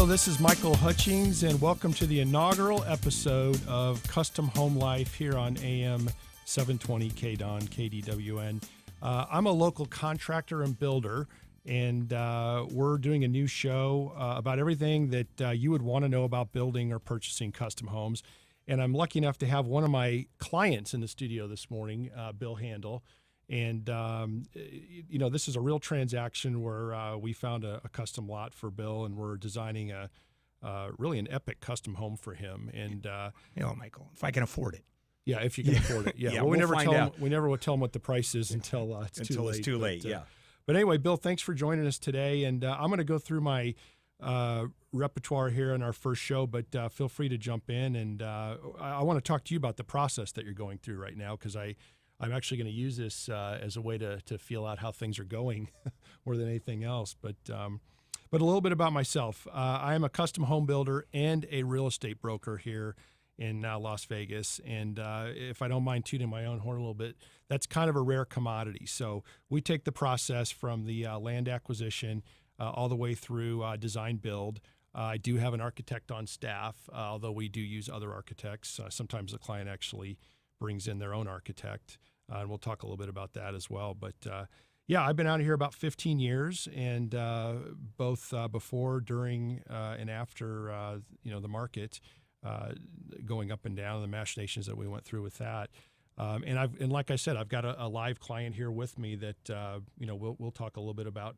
Hello, this is Michael Hutchings, and welcome to the inaugural episode of Custom Home Life here on AM 720 KDON, KDWN. I'm a local contractor and builder, and we're doing a new show about everything that you would want to know about building or purchasing custom homes. And I'm lucky enough to have one of my clients in the studio this morning, Bill Handel. And, this is a real transaction where we found a custom lot for Bill, and we're designing really an epic custom home for him. And, Michael, if I can afford it. Yeah, if you can afford it. Yeah, yeah, well, we never would tell him what the price is until it's too late. But anyway, Bill, thanks for joining us today. And I'm going to go through my repertoire here in our first show, but feel free to jump in. And I want to talk to you about the process that you're going through right now, because I'm actually going to use this as a way to feel out how things are going more than anything else. But a little bit about myself. I am a custom home builder and a real estate broker here in Las Vegas. And if I don't mind tooting my own horn a little bit, that's kind of a rare commodity. So we take the process from the land acquisition all the way through design build. I do have an architect on staff, although we do use other architects. Sometimes the client actually brings in their own architect, and we'll talk a little bit about that as well. But I've been out here about 15 years, and both before, during, and after the market going up and down, the machinations that we went through with that. And like I said, I've got a live client here with me that we'll talk a little bit about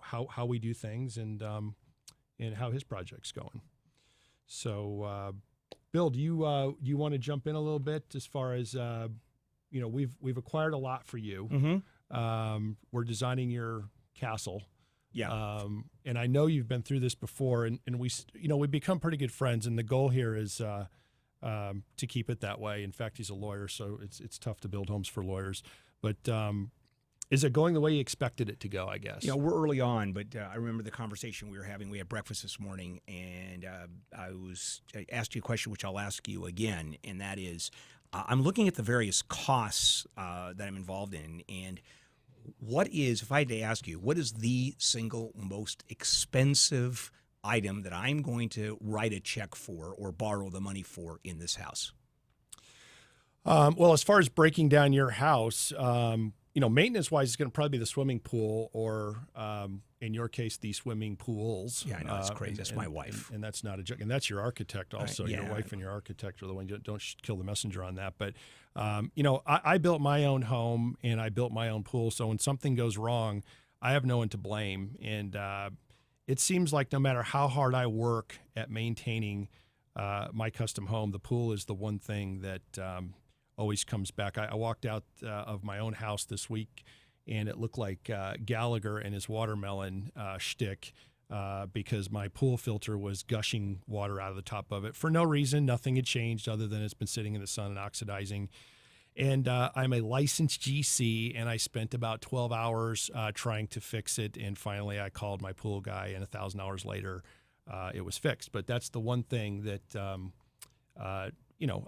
how we do things and how his project's going. So. Bill, do you want to jump in a little bit as far as we've acquired a lot for you. Mm-hmm. We're designing your castle. Yeah. And I know you've been through this before, and we've become pretty good friends. And the goal here is to keep it that way. In fact, he's a lawyer, so it's tough to build homes for lawyers. But is it going the way you expected it to go, I guess? We're early on, but I remember the conversation we were having. We had breakfast this morning, and I asked you a question, which I'll ask you again, and that is, I'm looking at the various costs that I'm involved in, and if I had to ask you, what is the single most expensive item that I'm going to write a check for or borrow the money for in this house? Well, as far as breaking down your house, maintenance-wise, it's going to probably be the swimming pool, or in your case, the swimming pools. Yeah, I know, that's crazy. That's my wife. And that's not a joke. And that's your architect also. Yeah, your wife and your architect are the one. Don't kill the messenger on that. But, I built my own home, and I built my own pool. So when something goes wrong, I have no one to blame. And it seems like no matter how hard I work at maintaining my custom home, the pool is the one thing that always comes back. I walked out of my own house this week, and it looked like Gallagher and his watermelon shtick because my pool filter was gushing water out of the top of it for no reason. Nothing had changed other than it's been sitting in the sun and oxidizing. And I'm a licensed GC, and I spent about 12 hours trying to fix it. And finally, I called my pool guy, and 1,000 hours later, it was fixed. But that's the one thing that I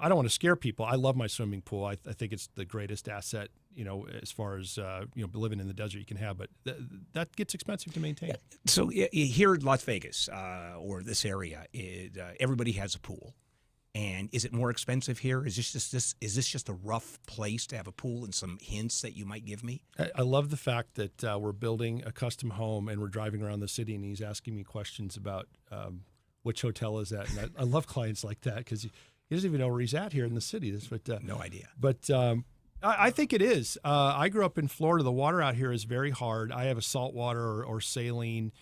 don't want to scare people. I love my swimming pool. I think it's the greatest asset, as far as, living in the desert you can have. But that gets expensive to maintain. Yeah. So here in Las Vegas or this area, everybody has a pool. And is it more expensive here? Is this just a rough place to have a pool, and some hints that you might give me? I love the fact that we're building a custom home and we're driving around the city, and he's asking me questions about which hotel is that. And I love clients like that because he doesn't even know where he's at here in the city. No idea. But I think it is. I grew up in Florida. The water out here is very hard. I have a saltwater or saline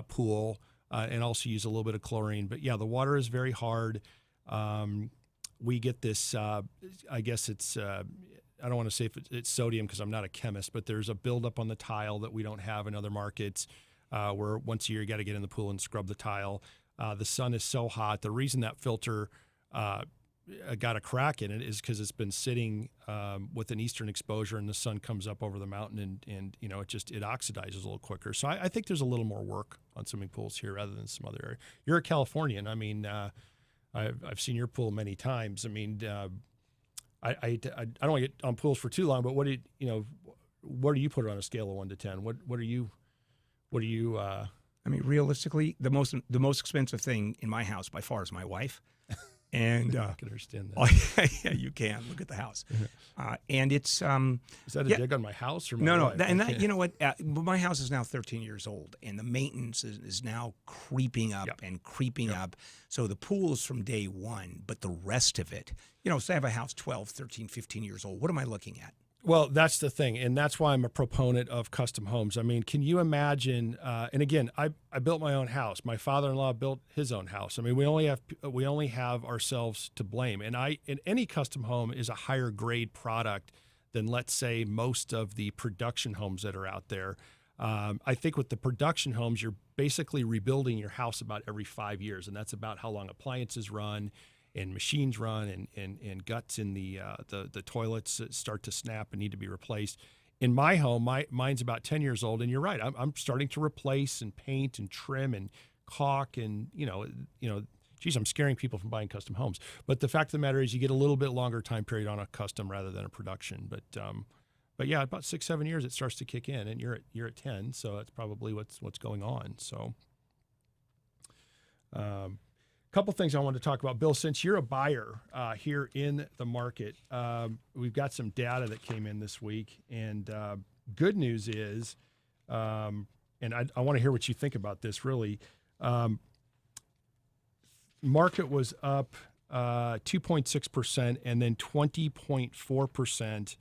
pool and also use a little bit of chlorine. But, yeah, the water is very hard. We get this, I guess it's, I don't want to say if it's sodium because I'm not a chemist, but there's a buildup on the tile that we don't have in other markets where once a year you got to get in the pool and scrub the tile. The sun is so hot. The reason that filter got a crack in it is because it's been sitting with an eastern exposure, and the sun comes up over the mountain, and it oxidizes a little quicker. So I think there's a little more work on swimming pools here rather than some other area. You're a Californian. I mean, I've seen your pool many times. I mean, I don't want to get on pools for too long, but what do you put it on a scale of 1 to 10? What are you I mean, realistically, the most expensive thing in my house by far is my wife. And I can understand that. Oh, yeah, you can look at the house, and it's is that a dig on my house or my no, wife? you know what? My house is now 13 years old, and the maintenance is now creeping up and creeping up. So the pool is from day one, but the rest of it, say I have a house 12, 13, 15 years old. What am I looking at? Well, that's the thing, and that's why I'm a proponent of custom homes. I mean, can you imagine? And again, I built my own house. My father-in-law built his own house. I mean, we only have ourselves to blame. And any custom home is a higher grade product than, let's say, most of the production homes that are out there. I think with the production homes, you're basically rebuilding your house about every 5 years, and that's about how long appliances run and machines run and guts in the toilets start to snap and need to be replaced. In my home, mine's about 10 years old, and you're right. I'm starting to replace and paint and trim and caulk and geez, I'm scaring people from buying custom homes. But the fact of the matter is, you get a little bit longer time period on a custom rather than a production. But yeah, about 6-7 years it starts to kick in, and you're at 10, so that's probably what's going on. So. Couple things I wanted to talk about. Bill, since you're a buyer here in the market, we've got some data that came in this week. And good news is, and I want to hear what you think about this, really. Market was up 2.6% and then 20.4%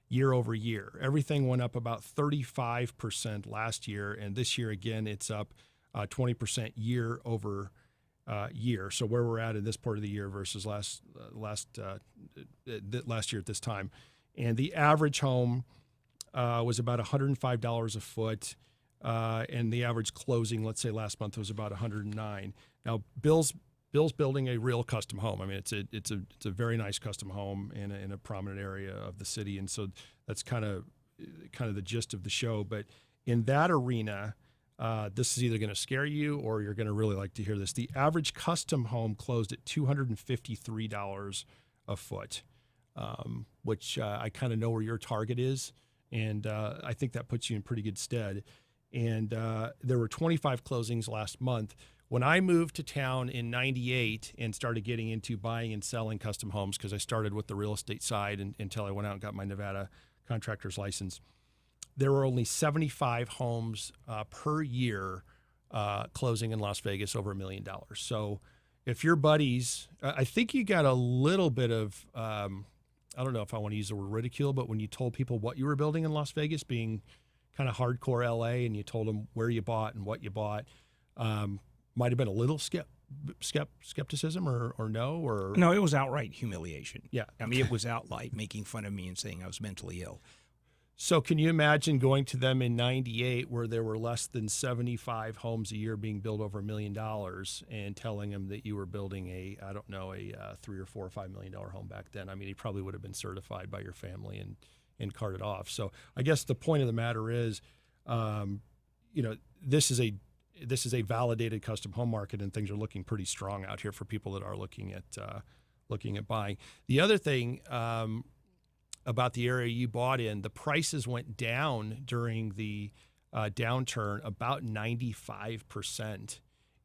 year over year. Everything went up about 35% last year. And this year, again, it's up 20% year over year. So where we're at in this part of the year versus last year at this time. And the average home was about $105 a foot. And the average closing, let's say last month, was about $109. Now, Bill's building a real custom home. I mean, it's a very nice custom home in a prominent area of the city. And so that's kind of the gist of the show. But in that arena, this is either going to scare you or you're going to really like to hear this. The average custom home closed at $253 a foot, which I kind of know where your target is. And I think that puts you in pretty good stead. And there were 25 closings last month. When I moved to town in '98 and started getting into buying and selling custom homes, because I started with the real estate side until I went out and got my Nevada contractor's license, there were only 75 homes per year closing in Las Vegas over $1 million. So if your buddies, I think you got a little bit of, I don't know if I want to use the word ridicule, but when you told people what you were building in Las Vegas, being kind of hardcore LA, and you told them where you bought and what you bought, might have been a little skepticism or no? Or no, it was outright humiliation. Yeah. I mean, it was outright making fun of me and saying I was mentally ill. So can you imagine going to them in '98 where there were less than 75 homes a year being built over $1 million and telling them that you were building a $3 or $4 or $5 million home back then? I mean, he probably would have been certified by your family and carted off. So I guess the point of the matter is, this is a validated custom home market, and things are looking pretty strong out here for people that are looking at buying. The other thing about the area you bought in, the prices went down during the downturn about 95%,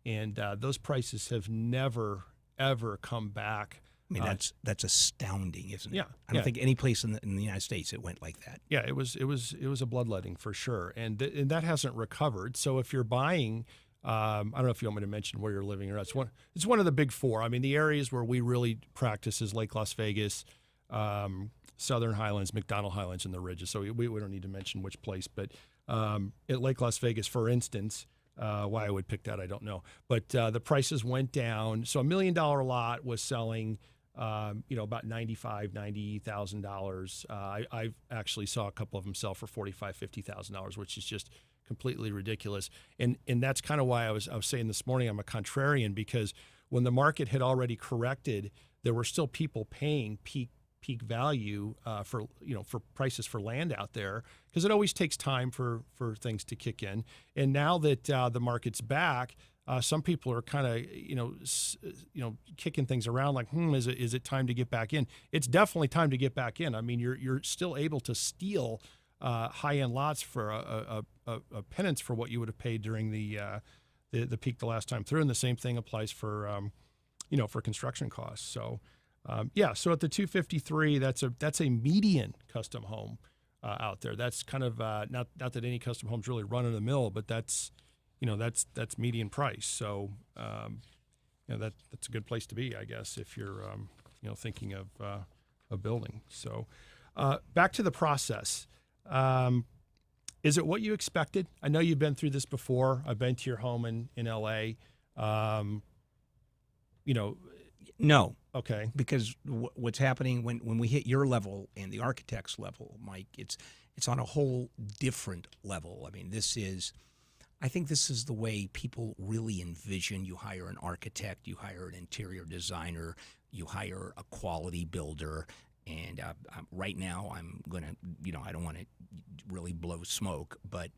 and those prices have never ever come back. I mean, that's astounding, isn't it? Yeah, I don't think any place in the United States it went like that. Yeah, it was a bloodletting for sure, and that hasn't recovered. So if you're buying, I don't know if you want me to mention where you're living or not. It's one of the big four. I mean, the areas where we really practice is Lake Las Vegas, Southern Highlands, McDonald Highlands, and the Ridges. So we don't need to mention which place, but at Lake Las Vegas, for instance. Why I would pick that, I don't know. But the prices went down. So $1 million lot was selling, about $90,000. I actually saw a couple of them sell for $45,000, $50,000, which is just completely ridiculous. And that's kind of why I was saying this morning I'm a contrarian, because when the market had already corrected, there were still people paying peak value for prices for land out there, because it always takes time for things to kick in. And now that the market's back, some people are kind of kicking things around like, is it time to get back in? It's definitely time to get back in. I mean, you're still able to steal high end lots for a penance for what you would have paid during the the peak the last time through, and the same thing applies for for construction costs. So so at the 253, that's a median custom home out there. That's kind of not that any custom homes really run of the mill, but that's median price. So that's a good place to be, I guess, if you're thinking of building. So back to the process. Is it what you expected? I know you've been through this before. I've been to your home in LA. No. Okay. Because what's happening when we hit your level and the architect's level, Mike, it's on a whole different level. I mean, I think this is the way people really envision. You hire an architect, you hire an interior designer, you hire a quality builder. And right now, I'm going to, I don't want to really blow smoke, but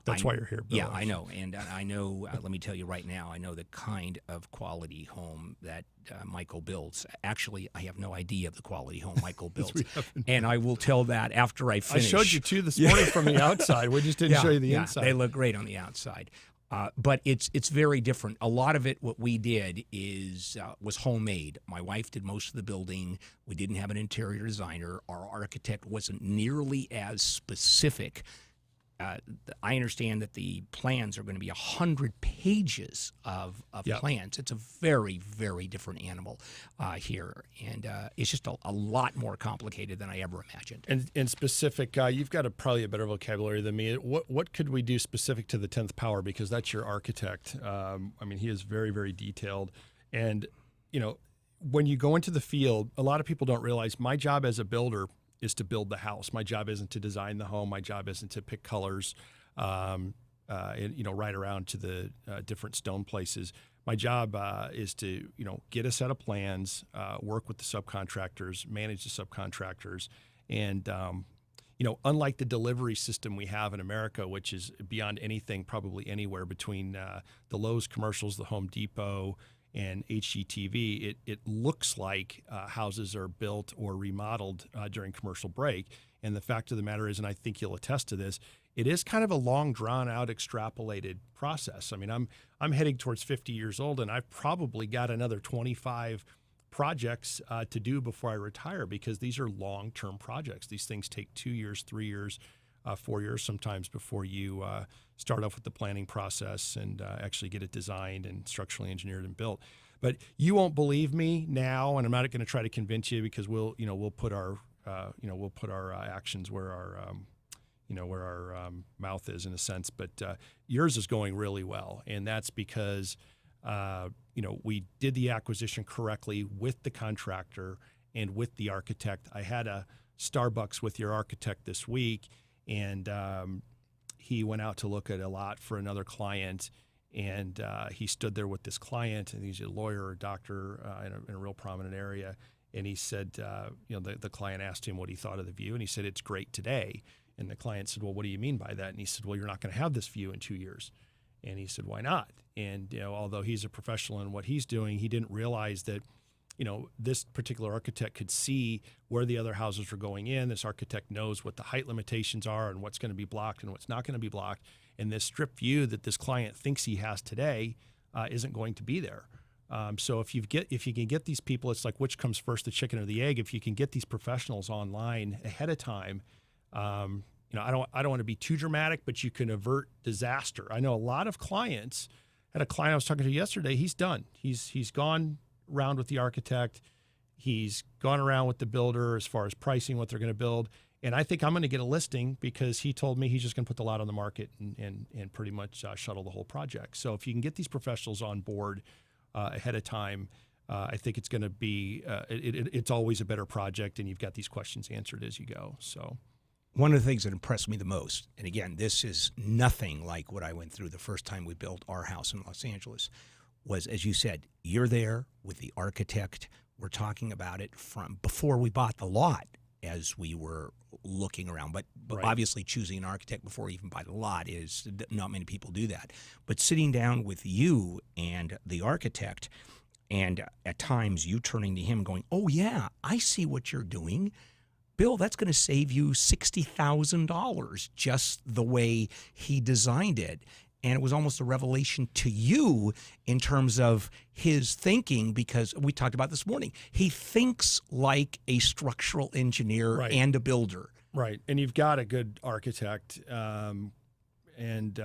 that's why you're here, Bill. Yeah, I know. And I know, let me tell you right now, I know the kind of quality home that Michael builds. Actually, I have no idea of the quality home Michael builds. And I will tell that after I finish. I showed you two this morning from the outside. We just didn't show you the inside. They look great on the outside. But it's very different. A lot of it, what we did was homemade. My wife did most of the building. We didn't have an interior designer. Our architect wasn't nearly as specific. I understand that the plans are going to be 100 pages of plans. It's a very, very different animal here, and it's just a lot more complicated than I ever imagined. And specific, you've got probably a better vocabulary than me. What could we do specific to the 10th power? Because that's your architect. I mean, he is very, very detailed. And, when you go into the field, a lot of people don't realize my job as a builder is to build the house. My job isn't to design the home. My job isn't to pick colors, right around to the different stone places. My job is to, get a set of plans, work with the subcontractors, manage the subcontractors, and unlike the delivery system we have in America, which is beyond anything, probably anywhere between the Lowe's commercials, the Home Depot, and HGTV, it looks like houses are built or remodeled during commercial break. And the fact of the matter is, and I think you'll attest to this, it is kind of a long, drawn-out, extrapolated process. I mean, I'm heading towards 50 years old, and I've probably got another 25 projects to do before I retire, because these are long-term projects. These things take 2 years, 3 years, 4 years sometimes before you start off with the planning process and actually get it designed and structurally engineered and built. But you won't believe me now, and I'm not going to try to convince you, because we'll put our actions where our mouth is, in a sense. But yours is going really well, and that's because we did the acquisition correctly with the contractor and with the architect. I had a Starbucks with your architect this week, and he went out to look at a lot for another client, and he stood there with this client, and he's a lawyer or a doctor in a real prominent area, and he said, the client asked him what he thought of the view, and he said, "It's great today." And the client said, "Well, what do you mean by that?" And he said, "Well, you're not going to have this view in 2 years." And he said, "Why not?" And although he's a professional in what he's doing, he didn't realize that this particular architect could see where the other houses were going in. This architect knows what the height limitations are and what's going to be blocked and what's not going to be blocked. And this strip view that this client thinks he has today isn't going to be there. So if you can get these people, it's like, which comes first, the chicken or the egg? If you can get these professionals online ahead of time, I don't want to be too dramatic, but you can avert disaster. I know a lot of clients. Had a client I was talking to yesterday. He's done. He's gone around with the architect. He's gone around with the builder as far as pricing what they're going to build. And I think I'm going to get a listing, because he told me he's just going to put the lot on the market and pretty much shuttle the whole project. So if you can get these professionals on board ahead of time, I think it's going to be it's always a better project, and you've got these questions answered as you go. So one of the things that impressed me the most, and again, this is nothing like what I went through the first time we built our house in Los Angeles, was, as you said, you're there with the architect. We're talking about it from before we bought the lot, as we were looking around. But right. Obviously choosing an architect before we even buy the lot is, not many people do that. But sitting down with you and the architect, and at times you turning to him going, "Oh yeah, I see what you're doing. Bill, that's going to save you $60,000 just the way he designed it." And it was almost a revelation to you in terms of his thinking, because we talked about this morning. He thinks like a structural engineer and a builder. Right. And you've got a good architect. And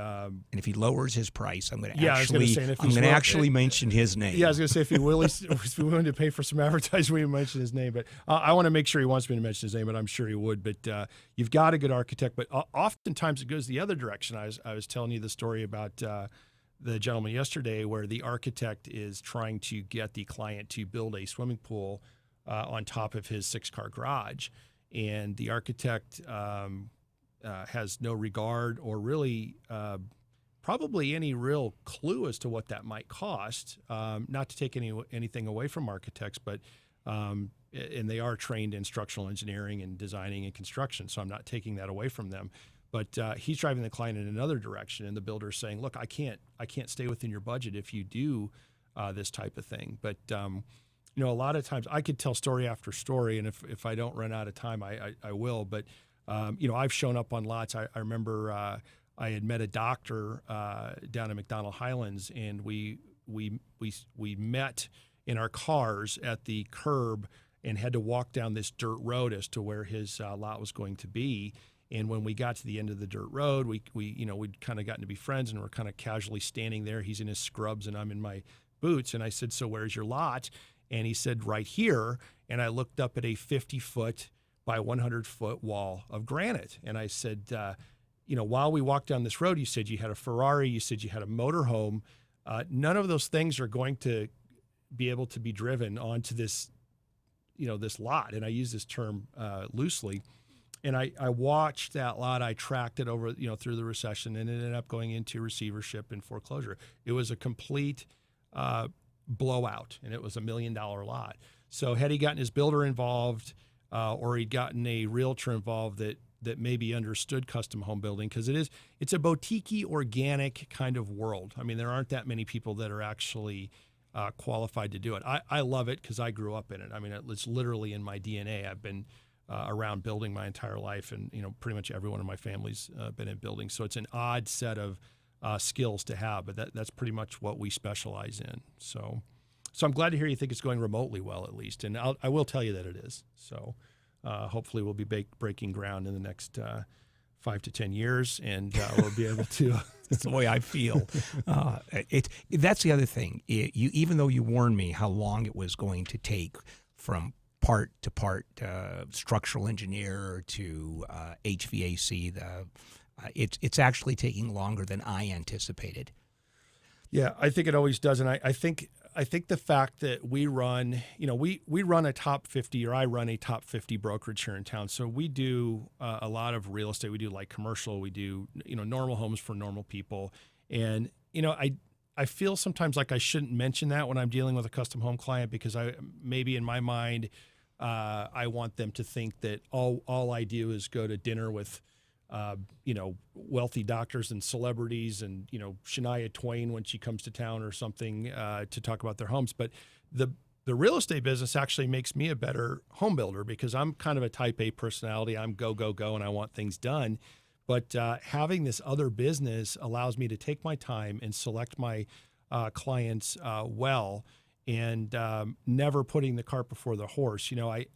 if he lowers his price, I'm going to actually mention his name. Yeah, I was going to say if he was willing to pay for some advertising, we would mention his name. But I want to make sure he wants me to mention his name, but I'm sure he would. But you've got a good architect. But oftentimes it goes the other direction. I was telling you the story about the gentleman yesterday where the architect is trying to get the client to build a swimming pool on top of his 6-car garage. And the architect has no regard or really probably any real clue as to what that might cost. Not to take anything away from architects, but and they are trained in structural engineering and designing and construction, so I'm not taking that away from them. But he's driving the client in another direction, and the builder is saying, "Look, I can't stay within your budget if you do this type of thing." But a lot of times I could tell story after story, and if I don't run out of time, I will. But I've shown up on lots. I remember I had met a doctor down in McDonald Highlands, and we met in our cars at the curb and had to walk down this dirt road as to where his lot was going to be. And when we got to the end of the dirt road, we'd kind of gotten to be friends, and we're kind of casually standing there. He's in his scrubs, and I'm in my boots. And I said, "So where's your lot?" And he said, "Right here." And I looked up at a 50-foot by 100-foot wall of granite. And I said, while we walked down this road, you said you had a Ferrari, you said you had a motorhome. None of those things are going to be able to be driven onto this, this lot. And I use this term loosely. And I watched that lot. I tracked it over, through the recession, and it ended up going into receivership and foreclosure. It was a complete blowout, and it was $1 million lot. So had he gotten his builder involved, or he'd gotten a realtor involved that maybe understood custom home building, because it's a boutique-y, organic kind of world. I mean, there aren't that many people that are actually qualified to do it. I love it because I grew up in it. I mean, it's literally in my DNA. I've been around building my entire life, and pretty much everyone in my family's been in building. So it's an odd set of skills to have, but that's pretty much what we specialize in. So I'm glad to hear you think it's going remotely well, at least. And I will tell you that it is. So hopefully we'll be breaking ground in the next 5 to 10 years, and we'll be able to. That's the way I feel. That's the other thing. Even though you warned me how long it was going to take from part to part, structural engineer to HVAC, it's actually taking longer than I anticipated. Yeah, I think it always does, and I think the fact that we run, we run a top 50, or I run a top 50 brokerage here in town. So we do a lot of real estate. We do light commercial. We do, normal homes for normal people. And, I feel sometimes like I shouldn't mention that when I'm dealing with a custom home client, because maybe in my mind, I want them to think that all I do is go to dinner with wealthy doctors and celebrities and, Shania Twain when she comes to town or something to talk about their homes. But the real estate business actually makes me a better home builder, because I'm kind of a type A personality. I'm go, go, go, and I want things done. But having this other business allows me to take my time and select my clients well, and never putting the cart before the horse.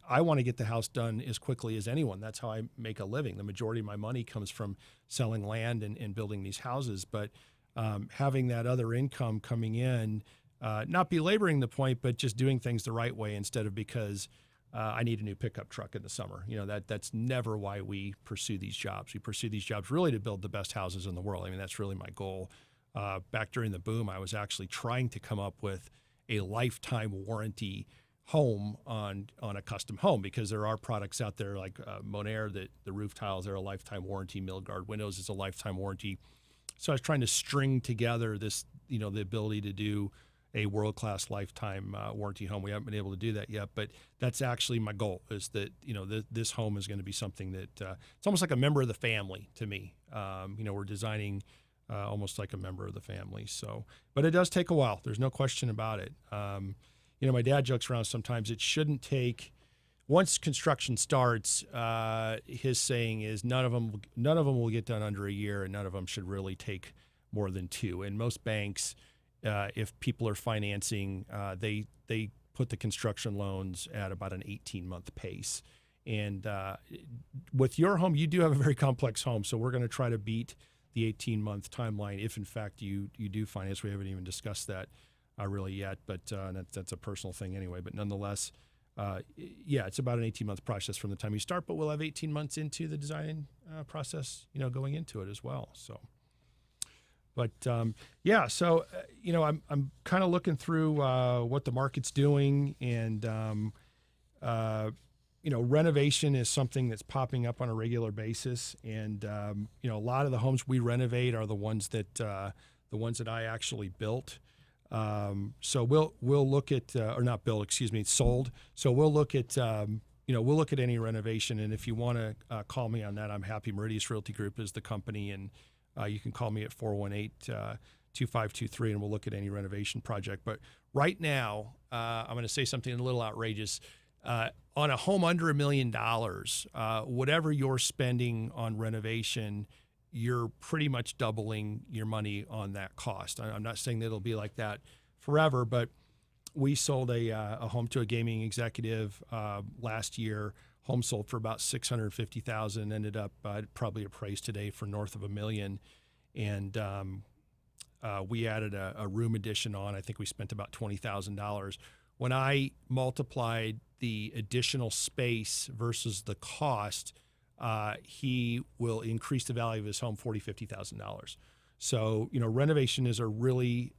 I want to get the house done as quickly as anyone. That's how I make a living. The majority of my money comes from selling land and building these houses. But having that other income coming in, not belaboring the point, but just doing things the right way, instead of because I need a new pickup truck in the summer. That's never why we pursue these jobs. We pursue these jobs really to build the best houses in the world. I mean, that's really my goal. Back during the boom, I was actually trying to come up with a lifetime warranty home on a custom home, because there are products out there like Monair, that the roof tiles are a lifetime warranty. Milgard Windows is a lifetime warranty. So I was trying to string together this, the ability to do a world-class lifetime warranty home. We haven't been able to do that yet, but that's actually my goal, is that, this home is going to be something that it's almost like a member of the family to me. We're designing almost like a member of the family. So, but it does take a while. There's no question about it. My dad jokes around sometimes. It shouldn't take, once construction starts, his saying is none of them will get done under a year, and none of them should really take more than 2. And most banks, if people are financing, they put the construction loans at about an 18-month pace. And with your home, you do have a very complex home, so we're going to try to beat the 18-month timeline if, in fact, you do finance. We haven't even discussed that really yet, but that's a personal thing anyway. But nonetheless, it's about an 18-month process from the time you start, but we'll have 18 months into the design process, going into it as well. So, but I'm kind of looking through what the market's doing, and renovation is something that's popping up on a regular basis, and a lot of the homes we renovate are the ones that I actually built. So we'll look at or not built, excuse me, sold. So we'll look at we'll look at any renovation, and if you want to call me on that, I'm happy. Meridius Realty Group is the company, and you can call me at 418-2523, and we'll look at any renovation project. But right now, I'm going to say something a little outrageous. On a home under $1 million, whatever you're spending on renovation, you're pretty much doubling your money on that cost. I'm not saying that it'll be like that forever, but we sold a home to a gaming executive last year. Home sold for about $650,000, ended up probably appraised today for north of $1 million, and we added a room addition on. I think we spent about $20,000. When I multiplied the additional space versus the cost, he will increase the value of his home $40,000-$50,000. So, renovation is a really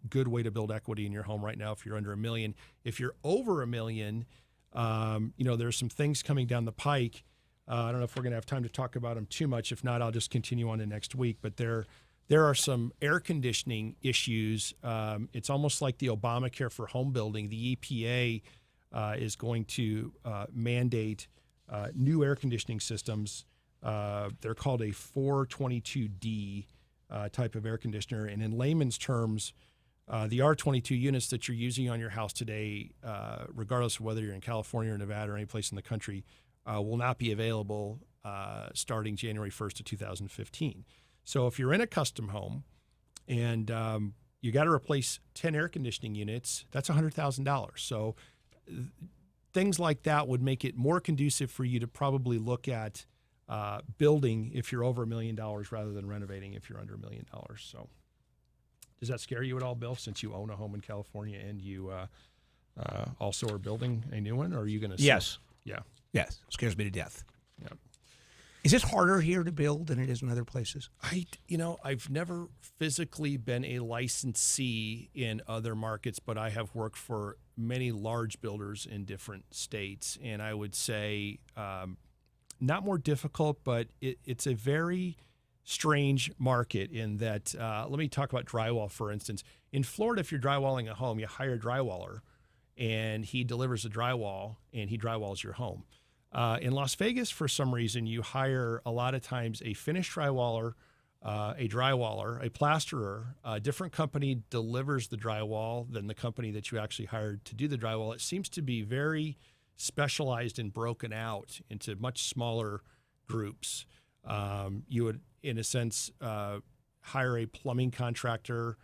good way to build equity in your home right now if you're under $1 million. If you're over $1 million, there's some things coming down the pike. I don't know if we're going to have time to talk about them too much. If not, I'll just continue on to next week. But there are some air conditioning issues. It's almost like the Obamacare for home building. The EPA is going to mandate new air conditioning systems. They're called a 422D type of air conditioner. And in layman's terms, the R22 units that you're using on your house today, regardless of whether you're in California or Nevada or any place in the country, will not be available starting January 1st of 2015. So if you're in a custom home and you got to replace 10 air conditioning units, that's $100,000. So things like that would make it more conducive for you to probably look at building if you're over $1 million rather than renovating if you're under $1 million. So does that scare you at all, Bill, since you own a home in California and you also are building a new one? Or are you going to? Yes. Yeah. Yes. It scares me to death. Yeah. Is it harder here to build than it is in other places? I've never physically been a licensee in other markets, but I have worked for many large builders in different states. And I would say not more difficult, but it's a very strange market in that, let me talk about drywall, for instance. In Florida, if you're drywalling a home, you hire a drywaller, and he delivers the drywall, and he drywalls your home. In Las Vegas, for some reason, you hire a lot of times a finished drywaller, a drywaller, a plasterer. A different company delivers the drywall than the company that you actually hired to do the drywall. It seems to be very specialized and broken out into much smaller groups. You would, in a sense, hire a plumbing contractor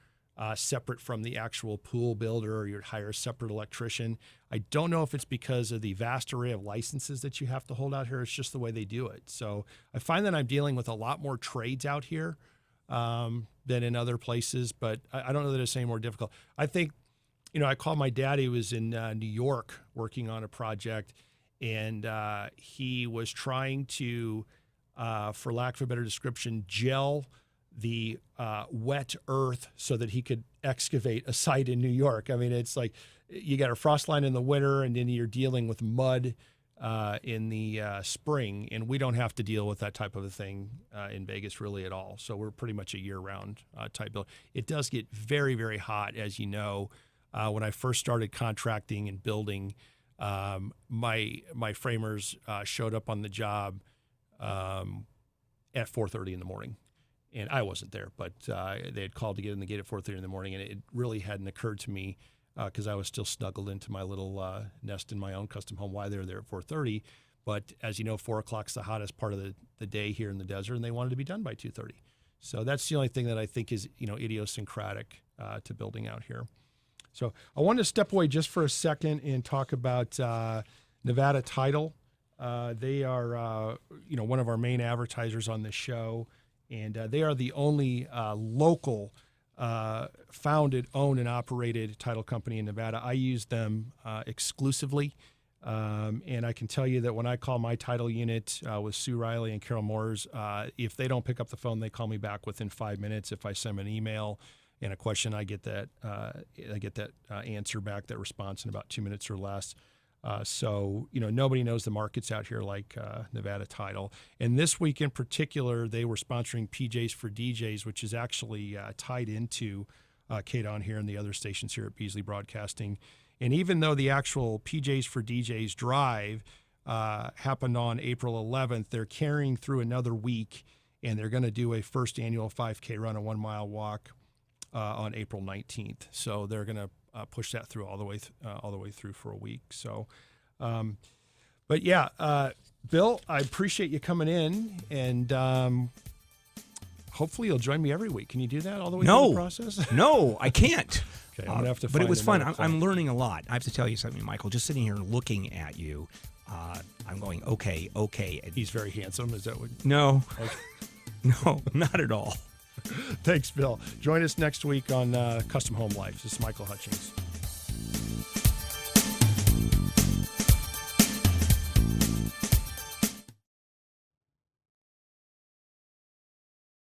separate from the actual pool builder, or you'd hire a separate electrician. I don't know if it's because of the vast array of licenses that you have to hold out here. It's just the way they do it. So I find that I'm dealing with a lot more trades out here than in other places, but I don't know that it's any more difficult. I think, I called my dad. He was in New York working on a project, and he was trying to, for lack of a better description, gel the wet earth so that he could excavate a site in New York. I mean, it's like you got a frost line in the winter, and then you're dealing with mud in the spring, and we don't have to deal with that type of a thing in Vegas really at all. So we're pretty much a year-round type build. It does get very, very hot, as you know. When I first started contracting and building, my framers showed up on the job at 4:30 in the morning. And I wasn't there, but they had called to get in the gate at 4:30 in the morning, and it really hadn't occurred to me because I was still snuggled into my little nest in my own custom home why they were there at 4:30. But as you know, 4 o'clock's the hottest part of the day here in the desert, and they wanted to be done by 2:30. So that's the only thing that I think is, idiosyncratic to building out here. So I wanted to step away just for a second and talk about Nevada Title. They are, one of our main advertisers on this show, and they are the only local founded, owned, and operated title company in Nevada. I use them exclusively, and I can tell you that when I call my title unit with Sue Riley and Carol Moores, if they don't pick up the phone, they call me back within 5 minutes. If I send them an email and a question, I get that answer back, that response in about 2 minutes or less. So nobody knows the markets out here like Nevada Title. And this week in particular, they were sponsoring PJs for DJs, which is actually tied into KDON here and the other stations here at Beasley Broadcasting. And even though the actual PJs for DJs drive happened on April 11th, they're carrying through another week, and they're going to do a first annual 5K run, a 1 mile walk on April 19th. So they're going to push that through all the way through for a week. So, but yeah, Bill, I appreciate you coming in, and hopefully you'll join me every week. Can you do that all the way through the process? No, I can't. Okay, I'm gonna have to. But it was fun. Plan. I'm learning a lot. I have to tell you something, Michael. Just sitting here looking at you, I'm going, okay. He's very handsome. Is that what? No, Okay. no, not at all. Thanks, Bill. Join us next week on Custom Home Life. This is Michael Hutchings.